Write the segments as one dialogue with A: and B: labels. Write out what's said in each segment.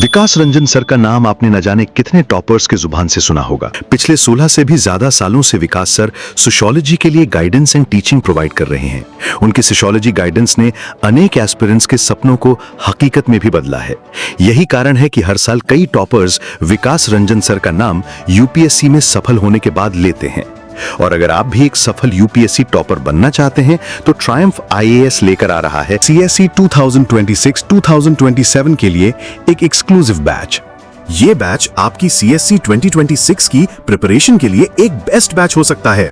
A: विकास Ranjan sir का नाम आपने न जाने कितने टॉपर्स के जुबान से सुना होगा। पिछले 16 से भी ज्यादा सालों से विकास सर सोशियोलॉजी के लिए गाइडेंस एंड टीचिंग प्रोवाइड कर रहे हैं। उनकी सोशियोलॉजी गाइडेंस ने अनेक एस्पिरेंट्स के सपनों को हकीकत में भी बदला है। यही कारण है कि हर साल कई टॉपर्स विकास रंजन सर का नाम यूपीएससी में सफल होने के बाद लेते हैं। और अगर आप भी एक सफल यूपीएससी टॉपर बनना चाहते हैं तो ट्रायम्फ आईएएस लेकर आ रहा है सीएससी 2026-2027 के लिए एक एक्सक्लूसिव बैच। ये बैच आपकी सीएससी 2026 की प्रिपरेशन के लिए एक बेस्ट बैच हो सकता है।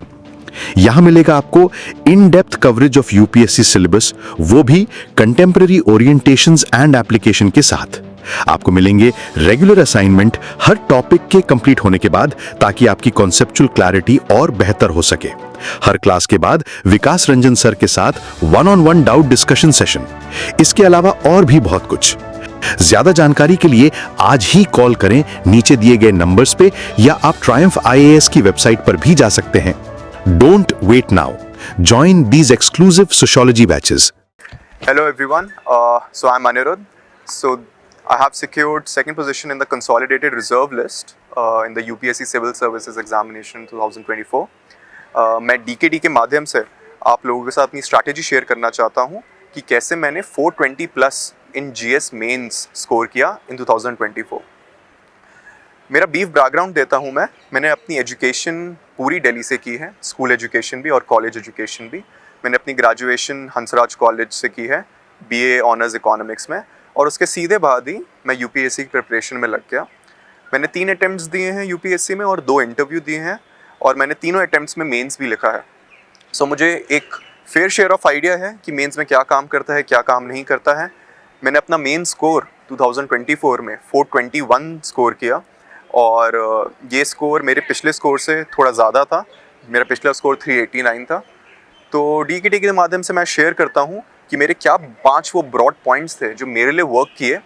A: यहां मिलेगा आपको in depth coverage of UPSC syllabus, वो भी कंटेम्पररी ओरिएंटेशंस एंड एप्लीकेशन के साथ। आपको मिलेंगे रेगुलर असाइनमेंट हर टॉपिक के कंप्लीट होने के बाद, ताकि आपकी कॉन्सेप्चुअल क्लैरिटी और बेहतर हो सके। हर क्लास के बाद विकास रंजन सर के साथ वन-ऑन-वन डाउट डिस्कशन सेशन। इसके अलावा और भी बहुत कुछ। ज्यादा जानकारी के लिए आज ही कॉल करें नीचे दिए गए नंबर्स पे, या आप ट्रायम्फ आईएएस की वेबसाइट पर भी जा सकते हैं। Don't wait now, join these exclusive sociology batches.
B: Hello everyone, so I'm Anirudh. So I have secured second position in the consolidated reserve list in the UPSC Civil Services Examination 2024. मैं DKD के माध्यम से आप लोगों के साथ अपनी strategy share करना चाहता हूँ कि कैसे मैंने 420 प्लस इन GS मेंस स्कोर किया इन 2024। मेरा बीफ बैकग्राउंड देता हूँ मैंने अपनी एजुकेशन पूरी दिल्ली से की है, स्कूल एजुकेशन भी और कॉलेज एजुकेशन भी। मैंने अपनी ग्रेजुएशन हंसराज कॉलेज से की है, BA ऑनर्स इकोनॉमिक्स में, और उसके सीधे बाद ही मैं यूपीएससी की प्रिपरेशन में लग गया। मैंने 3 अटेम्प्ट्स दिए हैं यूपीएससी में और 2 इंटरव्यू दिए हैं, और मैंने तीनों अटेम्प्ट्स में मेंस भी लिखा है। सो मुझे एक फेयर शेयर ऑफ आइडिया है कि मेंस में क्या काम करता है, क्या काम नहीं करता है। मैंने अपना मेन स्कोर 2024 में 421 स्कोर किया, और ये स्कोर मेरे पिछले स्कोर से थोड़ा ज़्यादा था। मेरा पिछला स्कोर 389 था। तो DKD के माध्यम से मैं शेयर करता हूँ कि मेरे क्या 5 वो ब्रॉड पॉइंट्स थे जो मेरे लिए वर्क किए कि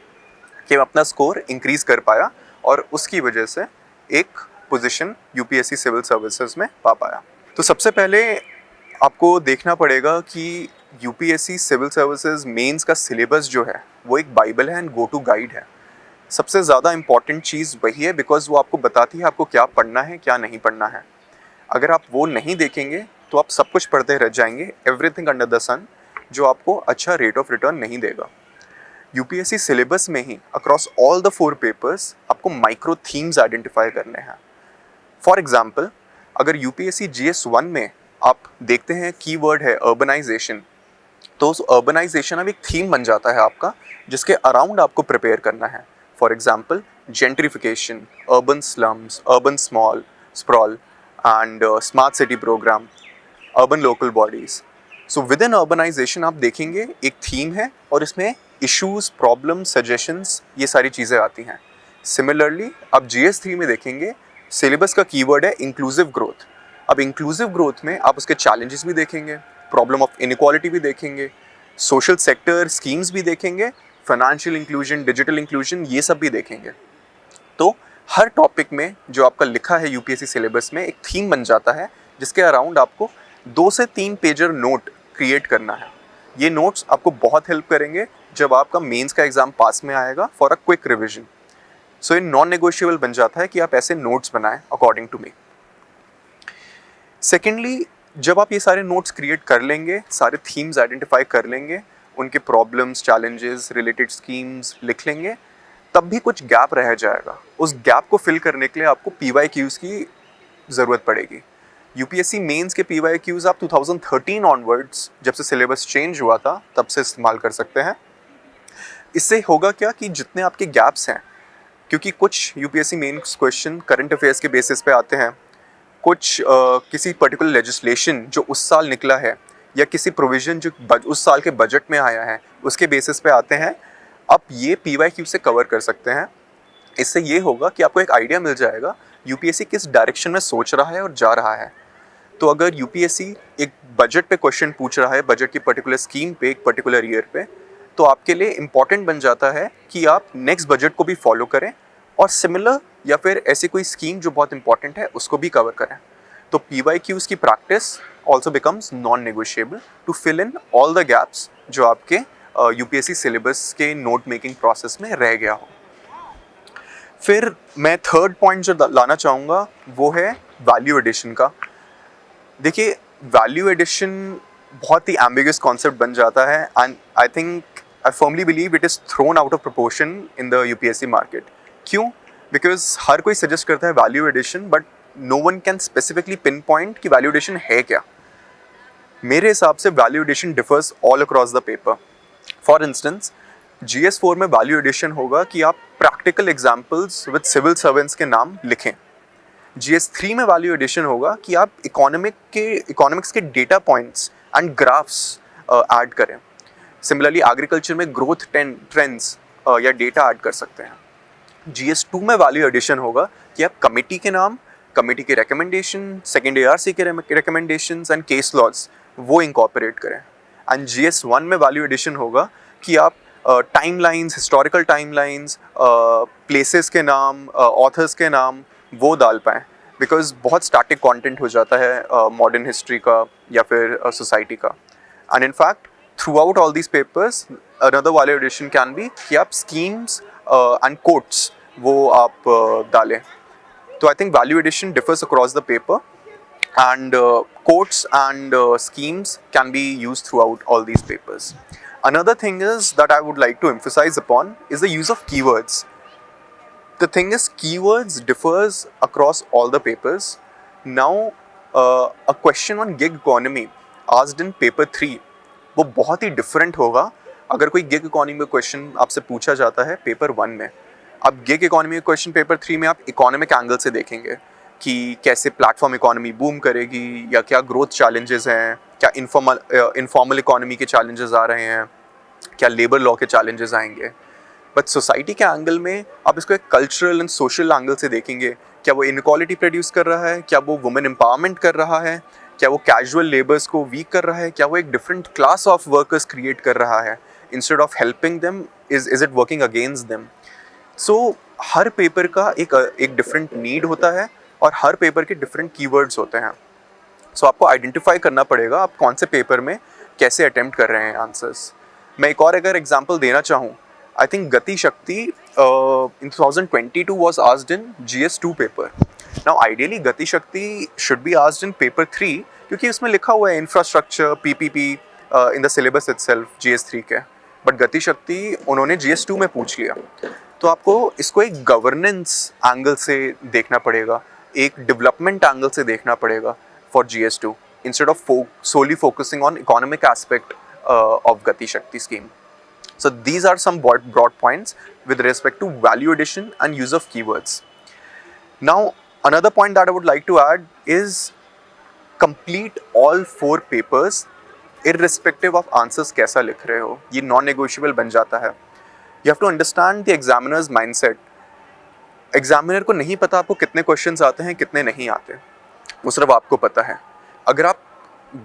B: मैं अपना स्कोर इंक्रीज़ कर पाया, और उसकी वजह से एक पोजीशन यूपीएससी सिविल सर्विसेज में पा पाया। तो सबसे पहले आपको देखना पड़ेगा कि यूपीएससी सिविल सर्विसेज मेंस का सिलेबस जो है वो एक बाइबल है एंड गो टू गाइड है। सबसे ज़्यादा इम्पॉर्टेंट चीज़ वही है, बिकॉज वो आपको बताती है आपको क्या पढ़ना है, क्या नहीं पढ़ना है। अगर आप वो नहीं देखेंगे तो आप सब कुछ पढ़ते रह जाएंगे, एवरीथिंग अंडर द सन, जो आपको अच्छा रेट ऑफ रिटर्न नहीं देगा। यूपीएससी सिलेबस में ही अक्रॉस ऑल द 4 पेपर्स आपको माइक्रो थीम्स आइडेंटिफाई करने हैं। फॉर एग्जांपल, अगर यूपीएससी GS1 में आप देखते हैं कीवर्ड है अर्बनाइजेशन, तो उस अर्बनाइजेशन अब एक थीम बन जाता है आपका, जिसके अराउंड आपको प्रिपेयर करना है। For example, gentrification, urban slums, urban sprawl and smart city programme, urban local bodies. So within urbanisation आप देखेंगे एक थीम है, और इसमें इश्यूज, प्रॉब्लम, सजेशंस, ये सारी चीज़ें आती हैं। सिमिलरली आप GS3 में देखेंगे सिलेबस का कीवर्ड है इंक्लूसिव ग्रोथ। अब इंक्लूसिव ग्रोथ में आप उसके चैलेंजेस भी देखेंगे, प्रॉब्लम ऑफ इनइक्वालिटी भी देखेंगे, सोशल सेक्टर स्कीम्स भी देखेंगे, फाइनेंशियल इंक्लूजन, डिजिटल इंक्लूजन, ये सब भी देखेंगे। तो हर टॉपिक में जो आपका लिखा है यूपीएससी सिलेबस में एक थीम बन जाता है, जिसके अराउंड आपको 2 से 3 पेजर नोट क्रिएट करना है। ये नोट्स आपको बहुत हेल्प करेंगे जब आपका मेंस का एग्जाम पास में आएगा फॉर अ क्विक रिविजन। सो ये नॉन नेगोशिएबल बन जाता है कि आप ऐसे नोट्स बनाएं अकॉर्डिंग टू मी। सेकेंडली, जब आप ये सारे नोट्स क्रिएट कर लेंगे, सारे थीम्स आइडेंटिफाई कर लेंगे, उनके प्रॉब्लम्स, चैलेंजेस, रिलेटेड स्कीम्स लिख लेंगे, तब भी कुछ गैप रह जाएगा। उस गैप को फिल करने के लिए आपको PYQs की ज़रूरत पड़ेगी। यूपीएससी मेंस के PYQs आप 2013 ऑनवर्ड्स, जब से सिलेबस चेंज हुआ था, तब से इस्तेमाल कर सकते हैं। इससे होगा क्या कि जितने आपके गैप्स हैं, क्योंकि कुछ UPSC mains question current affairs के बेसिस पे आते हैं, कुछ किसी पर्टिकुलर लेजिस्लेशन जो उस साल निकला है, या किसी प्रोविज़न जो उस साल के बजट में आया है, उसके बेसिस पे आते हैं। आप ये PYQ से कवर कर सकते हैं। इससे ये होगा कि आपको एक आइडिया मिल जाएगा यूपीएससी किस डायरेक्शन में सोच रहा है और जा रहा है। तो अगर यूपीएससी एक बजट पे क्वेश्चन पूछ रहा है, बजट की पर्टिकुलर स्कीम पे, एक पर्टिकुलर ईयर पे, तो आपके लिए इम्पॉर्टेंट बन जाता है कि आप नेक्स्ट बजट को भी फॉलो करें, और सिमिलर या फिर ऐसी कोई स्कीम जो बहुत इंपॉर्टेंट है उसको भी कवर करें। तो PYQs की practice also becomes non negotiable to fill in all the gaps जो आपके यूपीएससी सिलेबस के नोट मेकिंग प्रोसेस में रह गया हो। फिर मैं थर्ड पॉइंट जो लाना चाहूँगा वो है वैल्यू एडिशन का। देखिए, वैल्यू एडिशन बहुत ही एम्बिगुअस कॉन्सेप्ट बन जाता है and I think I firmly believe it is thrown out of proportion in the UPSC market. क्यों? बिकॉज हर कोई सजेस्ट करता है value addition, but no one can specifically pin point कि वैल्यू एडिशन है क्या। मेरे हिसाब से value addition differs all across the paper. For instance, GS4 में वैल्यू एडिशन होगा कि आप practical examples with civil servants के नाम लिखें। GS3 में वैल्यू एडिशन होगा कि आप इकोनॉमिक्स के data points and graphs add करें। सिमिलरली एग्रीकल्चर में ग्रोथ ट्रेंड्स या डेटा ऐड कर सकते हैं। GS2 में वैल्यू एडिशन होगा कि आप कमेटी के नाम, कमेटी के रिकमेंडेशन, सेकेंड ARC के रिकमेंडेशंस एंड केस लॉज वो इंकॉर्पोरेट करें। एंड GS1 में वैल्यू एडिशन होगा कि आप टाइमलाइंस, हिस्टोरिकल टाइमलाइंस, प्लेसेस के नाम, ऑथर्स के नाम वो डाल पाएँ। बिकॉज बहुत स्टैटिक कंटेंट हो जाता है मॉडर्न हिस्ट्री का या फिर सोसाइटी का। And in fact throughout all these papers another value addition can be कि आप स्कीम्स एंड कोट्स वो आप डालें। तो I think value addition differs across the paper and quotes and schemes can be used throughout all these papers. Another thing is that I would like to emphasize upon is the use of keywords. The thing is, keywords differs across all the papers. Now, a question on gig economy asked in paper 3 वो बहुत ही different होगा अगर कोई gig economy में question आपसे पूछा जाता है पेपर 1 में। अब gig economy में question पेपर 3 में आप economic angle से देखेंगे कि कैसे प्लेटफॉर्म इकोनॉमी बूम करेगी या क्या ग्रोथ चैलेंजेस हैं, क्या इनफॉर्मल इकोनॉमी के चैलेंजेस आ रहे हैं, क्या लेबर लॉ के चैलेंजेस आएंगे। बट सोसाइटी के एंगल में आप इसको एक कल्चरल एंड सोशल एंगल से देखेंगे। क्या वो इनक्वालिटी प्रोड्यूस कर रहा है, क्या वो वुमेन एम्पावरमेंट कर रहा है, क्या वो कैजुअल लेबर्स को वीक कर रहा है, क्या वो एक different class of workers create कर रहा है, instead of helping them is it working against them. So her paper का एक डिफरेंट नीड होता है और हर पेपर के डिफरेंट कीवर्ड्स होते हैं। सो आपको आइडेंटिफाई करना पड़ेगा आप कौन से पेपर में कैसे अटेम्प्ट कर रहे हैं आंसर्स। मैं एक और अगर एग्जांपल देना चाहूँ, आई थिंक गति शक्ति इन 2022 was asked in GS2 paper. Now ideally गति शक्ति should be asked in paper 3 क्योंकि उसमें लिखा हुआ है infrastructure PPP in the syllabus itself GS3 के। बट गति शक्ति उन्होंने GS2 में पूछ लिया। तो आपको इसको एक गवर्नेंस एंगल से देखना पड़ेगा, एक डेवलपमेंट एंगल से देखना पड़ेगा for GS2 instead of solely focusing on economic aspect of Gati Shakti scheme. So these are some broad points with respect to value addition and use of keywords. Now another point that I would like to add is complete all 4 papers irrespective of answers कैसा लिख रहे हो, ये non-negotiable बन जाता है। You have to understand the examiner's mindset. Examiner को नहीं पता आपको कितने क्वेश्चंस आते हैं कितने नहीं आते, वो सिर्फ आपको पता है। अगर आप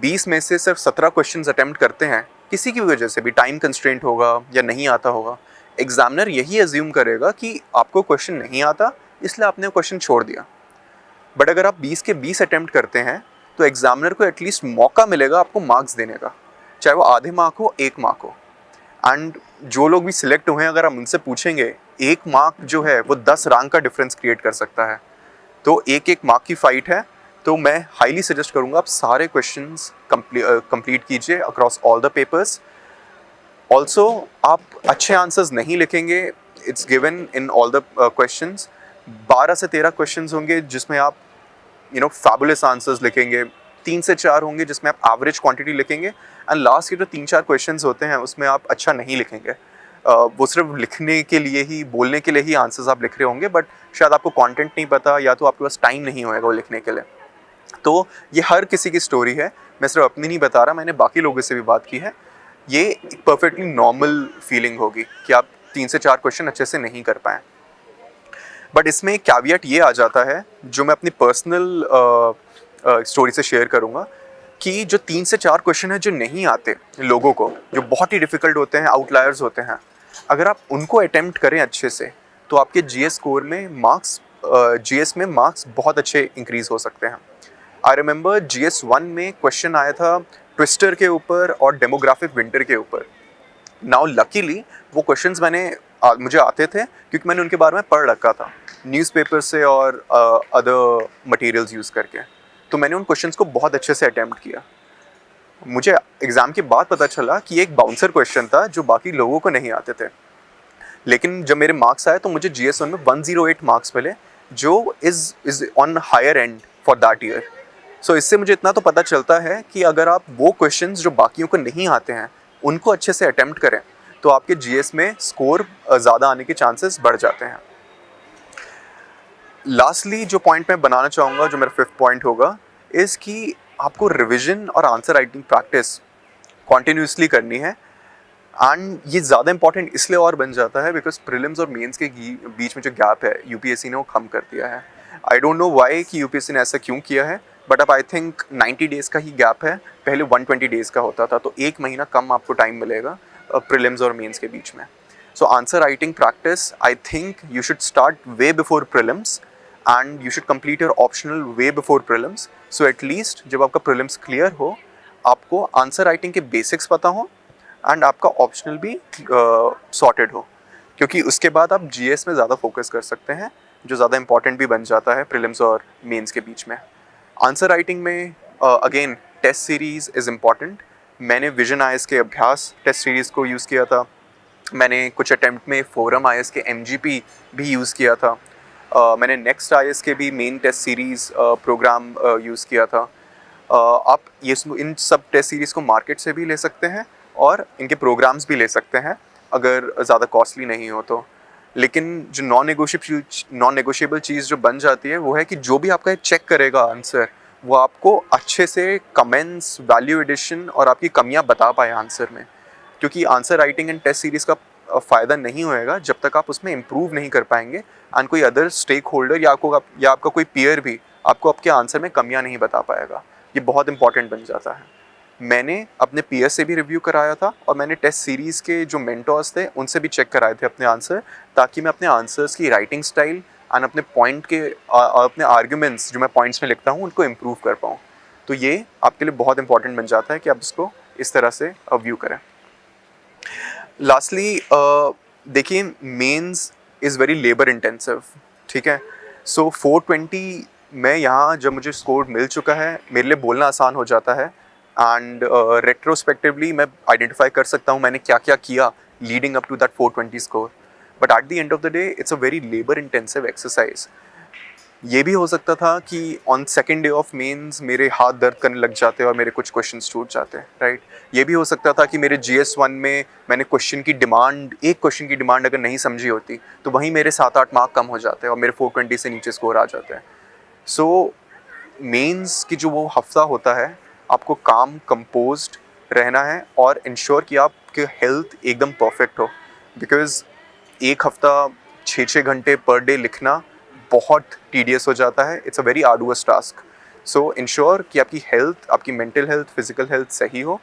B: 20 में से सिर्फ 17 क्वेश्चंस अटेम्प्ट करते हैं किसी की वजह से भी, टाइम कंस्ट्रेंट होगा या नहीं आता होगा, एग्जामिनर यही अज्यूम करेगा कि आपको क्वेश्चन नहीं आता इसलिए आपने क्वेश्चन छोड़ दिया। बट अगर आप 20 के 20 अटेम्प्ट करते हैं तो एग्जामिनर को एटलीस्ट मौका मिलेगा आपको मार्क्स देने का, चाहे वो आधे मार्क हो 1 मार्क हो। एंड जो लोग भी सिलेक्ट हुए हैं अगर हम उनसे पूछेंगे 1 मार्क जो है वो 10 रैंक का डिफरेंस क्रिएट कर सकता है। तो 1-1 मार्क की फाइट है। तो मैं हाईली सजेस्ट करूँगा आप सारे क्वेश्चंस कंप्लीट कीजिए across all the papers. Also आप अच्छे आंसर्स नहीं लिखेंगे, it's given in all the questions. 12 से 13 क्वेश्चंस होंगे जिसमें आप फैबुलस आंसर्स लिखेंगे, 3 से 4 होंगे जिसमें आप एवरेज क्वांटिटी लिखेंगे, एंड लास्ट के जो 3-4 क्वेश्चंस होते हैं उसमें आप अच्छा नहीं लिखेंगे। वो सिर्फ लिखने के लिए ही, बोलने के लिए ही आंसर्स आप लिख रहे होंगे, बट शायद आपको कंटेंट नहीं पता या तो आपके पास टाइम नहीं होएगा वो लिखने के लिए। तो ये हर किसी की स्टोरी है, मैं सिर्फ अपनी नहीं बता रहा, मैंने बाकी लोगों से भी बात की है। ये एक परफेक्टली नॉर्मल फीलिंग होगी कि आप 3 से 4 क्वेश्चन अच्छे से नहीं कर पाएँ। बट इसमें एक कैवियट ये आ जाता है जो मैं अपनी पर्सनल स्टोरी से शेयर करूँगा कि जो 3 से 4 क्वेश्चन है जो नहीं आते लोगों को, जो बहुत ही डिफ़िकल्ट होते हैं, आउटलायर्स होते हैं, अगर आप उनको अटेम्प्ट करें अच्छे से तो आपके GS स्कोर में मार्क्स, GS में मार्क्स बहुत अच्छे इंक्रीज़ हो सकते हैं। आई रिमेंबर GS1 में क्वेश्चन आया था ट्विस्टर के ऊपर और डेमोग्राफिक विंटर के ऊपर। नाउ लकीली वो क्वेश्चंस मुझे आते थे क्योंकि मैंने उनके बारे में पढ़ रखा था। न्यूज़पेपर से और अदर मटेरियल्स यूज़ करके। तो मैंने उन क्वेश्चंस को बहुत अच्छे से अटेम्प्ट किया। मुझे एग्ज़ाम के बाद पता चला कि एक बाउंसर क्वेश्चन था जो बाकी लोगों को नहीं आते थे, लेकिन जब मेरे मार्क्स आए तो मुझे GS1 में 108 मार्क्स मिले, जो is on higher end for that year. So इससे मुझे इतना तो पता चलता है कि अगर आप वो क्वेश्चंस जो बाकियों को नहीं आते हैं उनको अच्छे से अटेम्प्ट करें तो आपके GS में स्कोर ज़्यादा आने के चांसेस बढ़ जाते हैं। लास्टली जो पॉइंट मैं बनाना चाहूँगा, जो मेरा 5th पॉइंट होगा, इज़ कि आपको रिविजन और आंसर राइटिंग प्रैक्टिस कॉन्टीन्यूसली करनी है। एंड ये ज़्यादा इंपॉर्टेंट इसलिए और बन जाता है बिकॉज प्रीलिम्स और मेंस के बीच में जो गैप है यूपीएससी ने वो कम कर दिया है। आई डोंट नो वाई कि यूपीएससी ने ऐसा क्यों किया है, बट अब आई थिंक 90 डेज़ का ही गैप है, पहले 120 डेज़ का होता था, तो 1 महीना कम आपको टाइम मिलेगा प्रीलिम्स और मेंस के बीच में। So answer writing practice, I think you should start way before prelims and you should complete your optional way before prelims. So at least जब आपका प्रीलिम्स क्लियर हो, आपको आंसर राइटिंग के बेसिक्स पता हो एंड आपका ऑप्शनल भी सॉर्टेड हो, क्योंकि उसके बाद आप जीएस में ज़्यादा फोकस कर सकते हैं, जो ज़्यादा इंपॉर्टेंट भी बन जाता है प्रीलिम्स और मेंस के बीच में। आंसर राइटिंग में again test series is important. मैंने विजन आईएएस के अभ्यास टेस्ट सीरीज़ को यूज़ किया था। मैंने कुछ अटैम्प्ट में फोरम आईएएस के एमजीपी भी यूज़ किया था। मैंने नेक्स्ट आईएएस के भी main test series programme use किया था। आप ये इन सब टेस्ट सीरीज़ को मार्केट से भी ले सकते हैं और इनके प्रोग्राम्स भी ले सकते हैं अगर ज़्यादा कॉस्टली नहीं हो तो। लेकिन जो नॉन नेगोशिएबल चीज़ जो बन जाती है वो है कि जो भी आपका चेक करेगा आंसर, वो आपको अच्छे से कमेंट्स, वैल्यू एडिशन और आपकी कमियां बता पाए आंसर में। क्योंकि answer writing and test series का फ़ायदा नहीं होएगा जब तक आप उसमें इम्प्रूव नहीं कर पाएंगे एंड कोई अदर स्टेक होल्डर या आपका कोई पीयर भी आपको आपके आंसर में कमियां नहीं बता पाएगा। ये बहुत इंपॉर्टेंट बन जाता है। मैंने अपने पीयर से भी रिव्यू कराया था और मैंने टेस्ट सीरीज़ के जो मेंटर्स थे उनसे भी चेक कराए थे अपने आंसर, ताकि मैं अपने आंसर्स की राइटिंग स्टाइल एंड अपने पॉइंट के अपने आर्ग्यूमेंट्स जो मैं पॉइंट्स में लिखता हूँ उनको इम्प्रूव कर पाऊँ। तो ये आपके लिए बहुत इंपॉर्टेंट बन जाता है कि आप इसको इस तरह से व्यू करें। लास्टली देखिए, mains is very labour intensive, ठीक है। सो 420 में यहाँ जब मुझे स्कोर मिल चुका है, मेरे लिए बोलना आसान हो जाता है एंड रेट्रोस्पेक्टिवली मैं आइडेंटिफाई कर सकता हूँ मैंने क्या क्या किया leading up to that 420 score. But at the end of the day it's a very labour intensive exercise. ये भी हो सकता था कि on second day of mains मेरे हाथ दर्द करने लग जाते और मेरे कुछ क्वेश्चंस छूट जाते, राइट। ये भी हो सकता था कि मेरे GS1 में मैंने एक क्वेश्चन की डिमांड अगर नहीं समझी होती तो वहीं मेरे 7-8 मार्क कम हो जाते हैं और मेरे 420 से नीचे स्कोर आ जाते हैं। सो मेंस की जो वो हफ्ता होता है, आपको काम कंपोज्ड रहना है और इंश्योर कि आपके हेल्थ एकदम परफेक्ट हो, बिकॉज एक हफ्ता 6-6 घंटे पर डे लिखना बहुत टीडियस हो जाता है। It's a very arduous task. So ensure कि आपकी हेल्थ, आपकी मेंटल हेल्थ, फिजिकल हेल्थ सही हो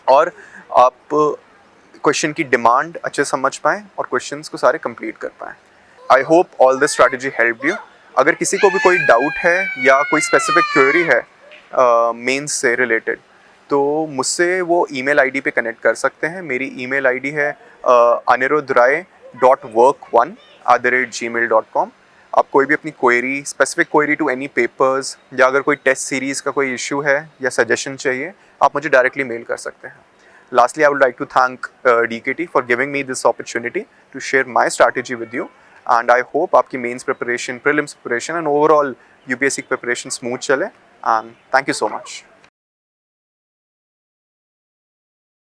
B: और आप क्वेश्चन की डिमांड अच्छे समझ पाएँ और क्वेश्चंस को सारे कंप्लीट कर पाएँ। I hope all this strategy help you. अगर किसी को भी कोई डाउट है या कोई स्पेसिफिक क्वेरी है मेंस से रिलेटेड, तो मुझसे वो ईमेल आईडी पे कनेक्ट कर सकते हैं। मेरी ईमेल आईडी है anirudhray.work1@gmail.com। आप कोई भी अपनी query, specific query to any papers या अगर कोई टेस्ट सीरीज़ का कोई इशू है या सजेशन चाहिए, आप मुझे डायरेक्टली मेल कर सकते हैं। Lastly, I would like to thank DKT for giving me this opportunity to share my strategy with you. And I hope आपकी mains preparation, prelims preparation and overall UPSC preparation smooth चले। And thank you so much.